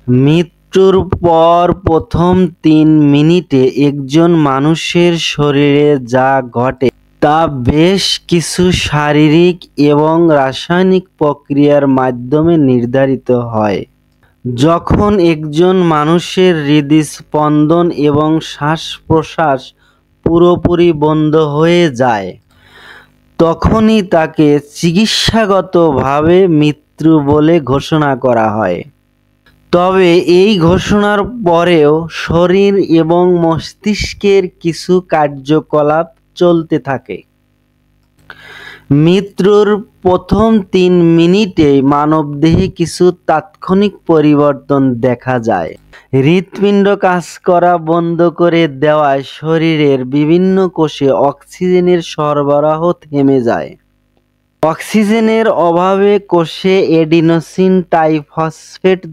মৃত্যুর পর প্রথম ৩ মিনিটে একজন মানুষের শরীরে যা ঘটে তা বেশ কিছু শারীরিক এবং রাসায়নিক প্রক্রিয়ার মাধ্যমে নির্ধারিত হয়। যখন একজন মানুষের হৃদস্পন্দন এবং শ্বাস-প্রশ্বাস পুরোপুরি বন্ধ হয়ে যায়, তখনই তাকে চিকিৎসাগতভাবে মৃত্যু বলে ঘোষণা করা হয়। তবে এই ঘোষণার পরেও শরীর এবং মস্তিষ্কের কিছু কার্যকলাপ চলতে থাকে। মৃত্যুর প্রথম ৩ মিনিটেই মানবদেহে কিছু তাৎক্ষণিক পরিবর্তন দেখা যায়। হৃৎপিণ্ড কাজ করা বন্ধ করে দেওয়ায় শরীরের বিভিন্ন কোষে অক্সিজেনের সরবরাহ থেমে যায়। অক্সিজেনের অভাবে কোষে অ্যাডিনোসিন ট্রাইফসফেট